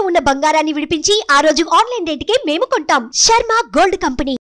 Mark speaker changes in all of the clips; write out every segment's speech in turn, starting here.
Speaker 1: ఉన్న బంగారాన్ని విడిపించి ఆ రోజు ఆన్లైన్ రేటుకే మేము కొంటాం. Sharma gold company.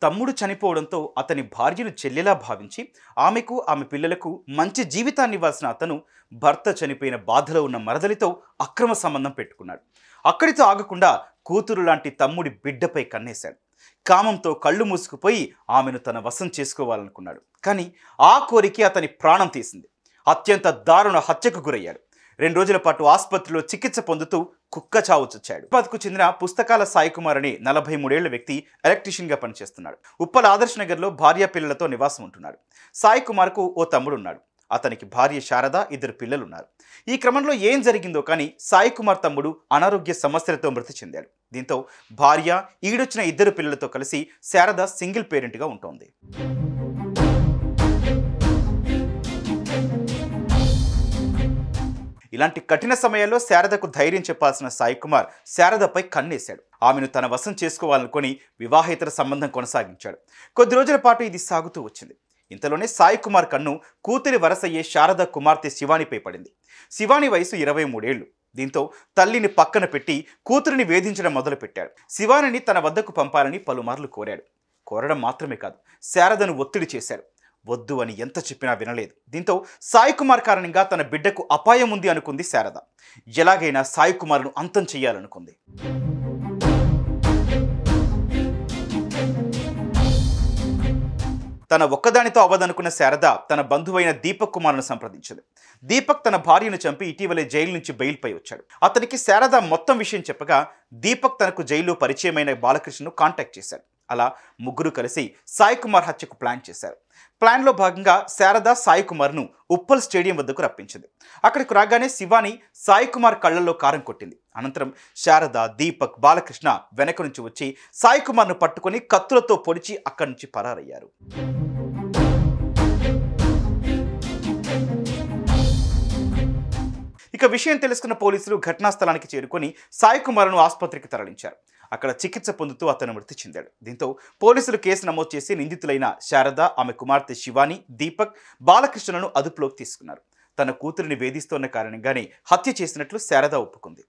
Speaker 2: తమ్ముడు చనిపోవడంతో అతని భార్యను చెల్లెలా భావించి ఆమెకు ఆమె పిల్లలకు మంచి జీవితాన్ని ఇవ్వాల్సిన అతను భర్త చనిపోయిన బాధలో ఉన్న మరదలితో అక్రమ సంబంధం పెట్టుకున్నాడు. అక్కడితో ఆగకుండా కూతురు లాంటి తమ్ముడి బిడ్డపై కన్నేశాడు. కామంతో కళ్ళు మూసుకుపోయి ఆమెను తన వశం చేసుకోవాలనుకున్నాడు. కానీ ఆ కోరిక అతని ప్రాణం తీసింది. అత్యంత దారుణ హత్యకు గురయ్యాడు. 2 రోజుల పాటు ఆసుపత్రిలో చికిత్స పొందుతూ కుక్క చావు చచ్చాడు. హైదరాబాద్కు చెందిన పుస్తకాల సాయి కుమార్ అనే 43 ఏళ్ల వ్యక్తి ఎలక్ట్రీషియన్గా పనిచేస్తున్నాడు. ఉప్పల్ ఆదర్శ్ నగర్లో భార్య పిల్లలతో నివాసం ఉంటున్నాడు. సాయి కుమార్కు ఓ తమ్ముడు ఉన్నాడు. అతనికి భార్య శారద, 2 పిల్లలున్నారు. ఈ క్రమంలో ఏం జరిగిందో కానీ సాయి కుమార్ తమ్ముడు అనారోగ్య సమస్యలతో మృతి చెందాడు. దీంతో భార్య, ఈడొచ్చిన 2 పిల్లలతో కలిసి శారద సింగిల్ పేరెంట్గా ఉంటోంది. ఇలాంటి కఠిన సమయాల్లో శారదకు ధైర్యం చెప్పాల్సిన సాయి కుమార్ శారదపై కన్నేశాడు. ఆమెను తన వశం చేసుకోవాలనుకొని వివాహేతర సంబంధం కొనసాగించాడు. కొద్ది రోజుల పాటు ఇది సాగుతూ వచ్చింది. ఇంతలోనే సాయి కుమార్ కన్ను కూతురి వరసయ్యే శారద కుమార్తె శివానిపై పడింది. శివాని వయసు 23 ఏళ్లు. దీంతో తల్లిని పక్కన పెట్టి కూతురిని వేధించడం మొదలుపెట్టాడు. శివానిని తన వద్దకు పంపాలని పలుమార్లు కోరాడు. కోరడం మాత్రమే కాదు, శారదను ఒత్తిడి చేశాడు. వద్దు అని ఎంత చెప్పినా వినలేదు. దీంతో సాయి కుమార్ కారణంగా తన బిడ్డకు అపాయం ఉంది అనుకుంది శారద. ఎలాగైనా సాయి కుమార్ను అంతం చేయాలనుకుంది. తన ఒక్కదానితో అవ్వదనుకున్న శారద తన బంధువైన దీపక్ కుమార్ను సంప్రదించింది. దీపక్ తన భార్యను చంపి ఇటీవలే జైలు నుంచి బెయిల్పై వచ్చాడు. అతనికి శారద మొత్తం విషయం చెప్పగా దీపక్ తనకు జైల్లో పరిచయమైన బాలకృష్ణను కాంటాక్ట్ చేశాడు. అలా ముగ్గురు కలిసి సాయి కుమార్ హత్యకు ప్లాన్ చేశారు. ప్లాన్లో భాగంగా శారద సాయి కుమార్ను ఉప్పల్ స్టేడియం వద్దకు రప్పించింది. అక్కడికి రాగానే శివాని సాయి కుమార్ కళ్ళల్లో కారం కొట్టింది. అనంతరం శారద, దీపక్, బాలకృష్ణ వెనక నుంచి వచ్చి సాయి కుమార్ను పట్టుకొని కత్తులతో పొడిచి అక్కడి నుంచి పరారయ్యారు. ఇక విషయం తెలుసుకున్న పోలీసులు ఘటనా స్థలానికి చేరుకొని సాయి కుమార్ను ఆసుపత్రికి తరలించారు. అక్కడ చికిత్స పొందుతూ అతను మృతి చెందాడు. దీంతో పోలీసులు కేసు నమోదు చేసి నిందితులైన శారద, ఆమె కుమార్తె శివాని, దీపక్, బాలకృష్ణలను అదుపులోకి తీసుకున్నారు. తన కూతురిని వేధిస్తోన్న కారణంగానే హత్య చేసినట్లు శారద ఒప్పుకుంది.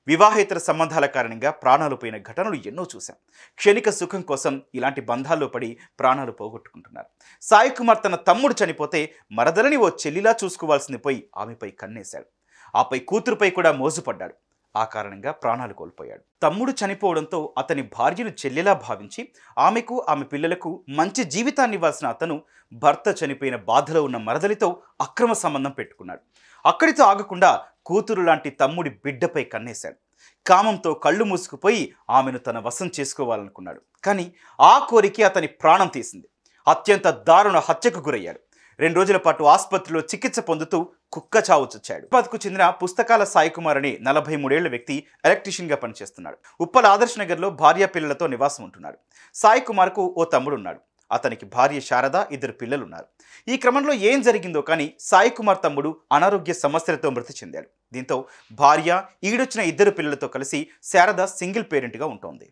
Speaker 2: వివాహేతర సంబంధాల కారణంగా ప్రాణాలు పోయిన ఘటనలు ఎన్నో చూశాం. క్షణిక సుఖం కోసం ఇలాంటి బంధాల్లో పడి ప్రాణాలు పోగొట్టుకుంటున్నారు. సాయి కుమార్ తన తమ్ముడు చనిపోతే మరదలని ఓ చెల్లిలా చూసుకోవాల్సింది పోయి ఆమెపై కన్నేశాడు. ఆపై కూతురుపై కూడా మోజుపడ్డాడు. ఆ కారణంగా ప్రాణాలు కోల్పోయాడు. తమ్ముడు చనిపోవడంతో అతని భార్యను చెల్లెలా భావించి ఆమెకు ఆమె పిల్లలకు మంచి జీవితాన్ని ఇవ్వాల్సిన అతను భర్త చనిపోయిన బాధలో ఉన్న మరదలితో అక్రమ సంబంధం పెట్టుకున్నాడు. అక్కడితో ఆగకుండా కూతురు లాంటి తమ్ముడి బిడ్డపై కన్నేశాడు. కామంతో కళ్ళు మూసుకుపోయి ఆమెను తన వశం చేసుకోవాలనుకున్నాడు. కానీ ఆ కోరిక అతని ప్రాణం తీసింది. అత్యంత దారుణ హత్యకు గురయ్యాడు. 2 రోజుల పాటు ఆసుపత్రిలో చికిత్స పొందుతూ కుక్క చావు చచ్చాడు. హైదరాబాద్కు చెందిన పుస్తకాల సాయి కుమార్ అనే 43 ఏళ్ల వ్యక్తి ఎలక్ట్రీషియన్గా పనిచేస్తున్నాడు. ఉప్పల్ ఆదర్శ్ నగర్లో భార్య పిల్లలతో నివాసం ఉంటున్నాడు. సాయి కుమార్కు ఓ తమ్ముడు ఉన్నాడు. అతనికి భార్య శారద, 2 పిల్లలున్నారు. ఈ క్రమంలో ఏం జరిగిందో కానీ సాయి కుమార్ తమ్ముడు అనారోగ్య సమస్యలతో మృతి చెందాడు. దీంతో భార్య, ఈడొచ్చిన 2 పిల్లలతో కలిసి శారద సింగిల్ పేరెంట్గా ఉంటోంది.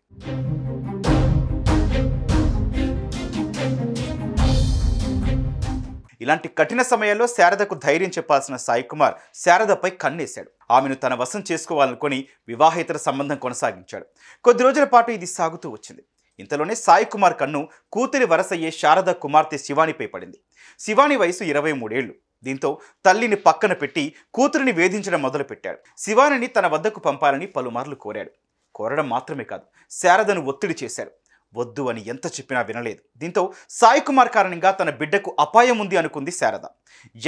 Speaker 2: ఇలాంటి కఠిన సమయాల్లో శారదకు ధైర్యం చెప్పాల్సిన సాయి కుమార్ శారదపై కన్నేశాడు. ఆమెను తన వశం చేసుకోవాలనుకొని వివాహేతర సంబంధం కొనసాగించాడు. కొద్ది రోజుల పాటు ఇది సాగుతూ వచ్చింది. ఇంతలోనే సాయి కుమార్ కన్ను కూతురి వరసయ్యే శారద కుమార్తె శివానిపై పడింది. శివాని వయసు 23 ఏళ్లు. దీంతో తల్లిని పక్కన పెట్టి కూతురిని వేధించడం మొదలుపెట్టాడు. శివానిని తన వద్దకు పంపాలని పలుమార్లు కోరాడు. కోరడం మాత్రమే కాదు, శారదను ఒత్తిడి చేశాడు. వద్దు అని ఎంత చెప్పినా వినలేదు. దీంతో సాయి కుమార్ కారణంగా తన బిడ్డకు అపాయం ఉంది అనుకుంది శారద.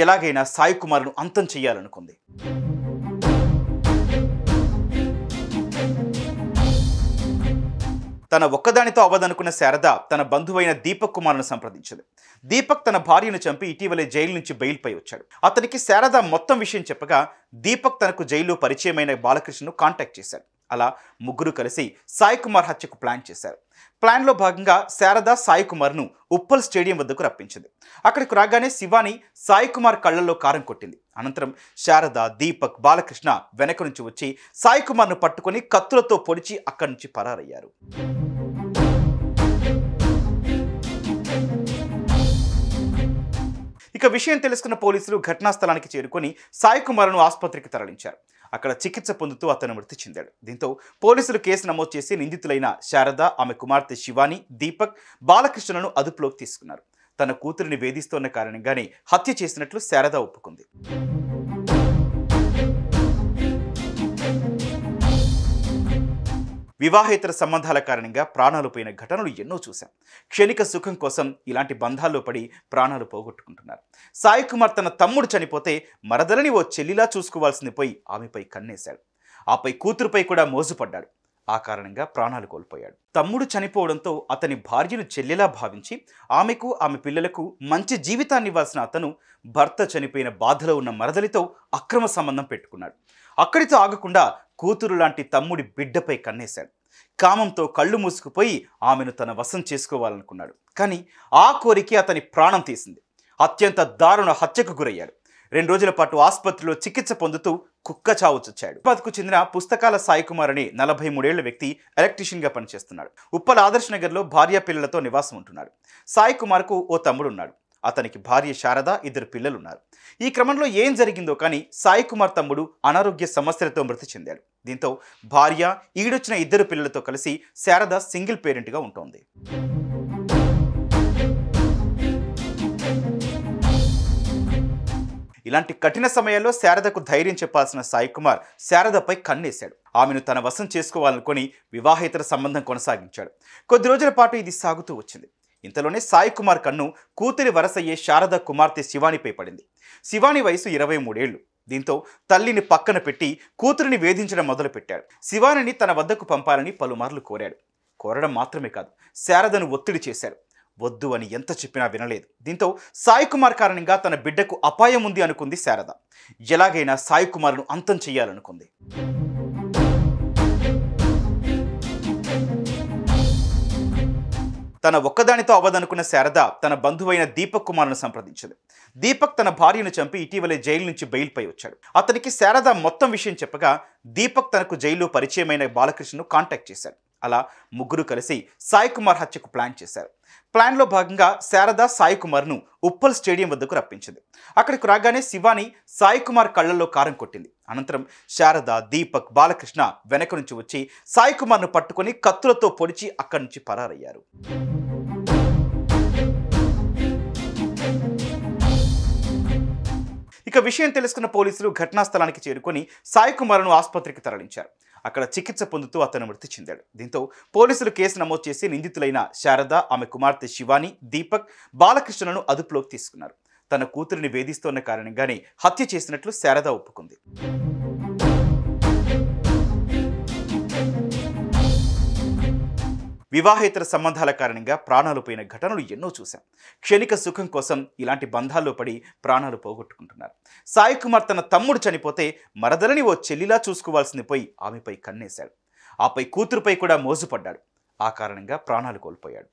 Speaker 2: ఎలాగైనా సాయి కుమార్ను అంతం చేయాలనుకుంది. తన ఒక్కదానితో అవ్వదనుకున్న శారద తన బంధువైన దీపక్ కుమార్ను సంప్రదించింది. దీపక్ తన భార్యను చంపి ఇటీవలే జైలు నుంచి బెయిల్పై వచ్చాడు. అతనికి శారద మొత్తం విషయం చెప్పగా దీపక్ తనకు జైల్లో పరిచయమైన బాలకృష్ణను కాంటాక్ట్ చేశాడు. అలా ముగ్గురు కలిసి సాయి కుమార్ హత్యకు ప్లాన్ చేశారు. ప్లాన్లో భాగంగా శారద సాయి కుమార్ను ఉప్పల్ స్టేడియం వద్దకు రప్పించింది. అక్కడికి రాగానే శివాని సాయి కుమార్ కళ్ళల్లో కారం కొట్టింది. అనంతరం శారద, దీపక్, బాలకృష్ణ వెనక నుంచి వచ్చి సాయి కుమార్ను పట్టుకొని కత్తులతో పొడిచి అక్కడి నుంచి పరారయ్యారు. ఇక విషయం తెలుసుకున్న పోలీసులు ఘటనా స్థలానికి చేరుకొని సాయి కుమార్ను ఆసుపత్రికి తరలించారు. అక్కడ చికిత్స పొందుతూ అతను మృతి చెందాడు. దీంతో పోలీసులు కేసు నమోదు చేసి నిందితులైన శారద, ఆమె కుమార్తె శివాని, దీపక్, బాలకృష్ణలను అదుపులోకి తీసుకున్నారు. తన కూతురిని వేధిస్తోన్న కారణంగానే హత్య చేసినట్లు శారద ఒప్పుకుంది. వివాహేతర సంబంధాల కారణంగా ప్రాణాలు పోయిన ఘటనలు ఎన్నో చూశాం. క్షణిక సుఖం కోసం ఇలాంటి బంధాల్లో పడి ప్రాణాలు పోగొట్టుకుంటున్నారు. సాయి కుమార్ తన తమ్ముడు చనిపోతే మరదలని ఓ చెల్లిలా చూసుకోవాల్సింది పోయి ఆమెపై కన్నేశాడు. ఆపై కూతురుపై కూడా మోజుపడ్డాడు. ఆ కారణంగా ప్రాణాలు కోల్పోయాడు. తమ్ముడు చనిపోవడంతో అతని భార్యను చెల్లెలా భావించి ఆమెకు, ఆమె పిల్లలకు మంచి జీవితాన్ని ఇవ్వాల్సిన అతను భర్త చనిపోయిన బాధలో ఉన్న మరదలితో అక్రమ సంబంధం పెట్టుకున్నాడు. అక్కడితో ఆగకుండా కూతురు లాంటి తమ్ముడి బిడ్డపై కన్నేశాడు. కామంతో కళ్ళు మూసుకుపోయి ఆమెను తన వశం చేసుకోవాలనుకున్నాడు. కానీ ఆ కోరిక అతని ప్రాణం తీసింది. అత్యంత దారుణ హత్యకు గురయ్యాడు. 2 రోజుల పాటు ఆసుపత్రిలో చికిత్స పొందుతూ కుక్క చావు చచ్చాడు. ఉప్పల్కు చెందిన పుస్తకాల సాయి కుమార్ అనే 43 ఏళ్ల వ్యక్తి ఎలక్ట్రీషియన్గా పనిచేస్తున్నాడు. ఉప్పల్ ఆదర్శ్ నగర్లో భార్య పిల్లలతో నివాసం ఉంటున్నాడు. సాయి కుమార్కు ఓ తమ్ముడు ఉన్నాడు. అతనికి భార్య శారద, 2 పిల్లలున్నారు. ఈ క్రమంలో ఏం జరిగిందో కానీ సాయి కుమార్ తమ్ముడు అనారోగ్య సమస్యలతో మృతి చెందాడు. దీంతో భార్య, ఈడొచ్చిన 2 పిల్లలతో కలిసి శారద సింగిల్ పేరెంట్గా ఉంటోంది. ఇలాంటి కఠిన సమయాల్లో శారదకు ధైర్యం చెప్పాల్సిన సాయి కుమార్ శారదపై కన్నేశాడు. ఆమెను తన వశం చేసుకోవాలనుకొని వివాహేతర సంబంధం కొనసాగించాడు. కొద్ది రోజుల పాటు ఇది సాగుతూ వచ్చింది. ఇంతలోనే సాయి కుమార్ కన్ను కూతురి వరసయ్యే శారద కుమార్తె శివానిపై పడింది. శివాని వయసు 23 ఏళ్లు. దీంతో తల్లిని పక్కన పెట్టి కూతురిని వేధించడం మొదలుపెట్టాడు. శివానిని తన వద్దకు పంపాలని పలుమార్లు కోరాడు. కోరడం మాత్రమే కాదు, శారదను ఒత్తిడి చేశాడు. వద్దు అని ఎంత చెప్పినా వినలేదు. దీంతో సాయి కుమార్ కారణంగా తన బిడ్డకు అపాయం ఉంది అనుకుంది శారద. ఎలాగైనా సాయి కుమార్ను అంతం చెయ్యాలనుకుంది. తన ఒక్కదానితో అవ్వదనుకున్న శారద తన బంధువైన దీపక్ కుమార్ను సంప్రదించింది. దీపక్ తన భార్యను చంపి ఇటీవలే జైలు నుంచి బెయిల్పై వచ్చాడు. అతనికి శారద మొత్తం విషయం చెప్పగా దీపక్ తనకు జైల్లో పరిచయమైన బాలకృష్ణను కాంటాక్ట్ చేశాడు. అలా ముగ్గురు కలిసి సాయి కుమార్ హత్యకు ప్లాన్ చేశారు. ప్లాన్లో భాగంగా శారద సాయి కుమార్ను ఉప్పల్ స్టేడియం వద్దకు రప్పించింది. అక్కడికి రాగానే శివాని సాయి కుమార్ కళ్ళల్లో కారం కొట్టింది. అనంతరం శారద, దీపక్, బాలకృష్ణ వెనక నుంచి వచ్చి సాయి కుమార్ను పట్టుకొని కత్తులతో పొడిచి అక్కడి నుంచి పరారయ్యారు. ఇక విషయం తెలుసుకున్న పోలీసులు ఘటనా స్థలానికి చేరుకొని సాయి కుమార్ను ఆసుపత్రికి తరలించారు. అక్కడ చికిత్స పొందుతూ అతను మృతి చెందాడు. దీంతో పోలీసులు కేసు నమోదు చేసి నిందితులైన శారద, ఆమె కుమార్తె శివాని, దీపక్, బాలకృష్ణలను అదుపులోకి తీసుకున్నారు. తన కూతురిని వేధిస్తోన్న కారణంగానే హత్య చేసినట్లు శారద ఒప్పుకుంది. వివాహేతర సంబంధాల కారణంగా ప్రాణాలు పోయిన ఘటనలు ఎన్నో చూశాం. క్షణిక సుఖం కోసం ఇలాంటి బంధాల్లో పడి ప్రాణాలు పోగొట్టుకుంటున్నారు. సాయి కుమార్ తన తమ్ముడు చనిపోతే మరదలని ఓ చెల్లిలా చూసుకోవాల్సింది పోయి ఆమెపై కన్నేశాడు. ఆపై కూతురుపై కూడా మోజుపడ్డాడు. ఆ కారణంగా ప్రాణాలు కోల్పోయాడు.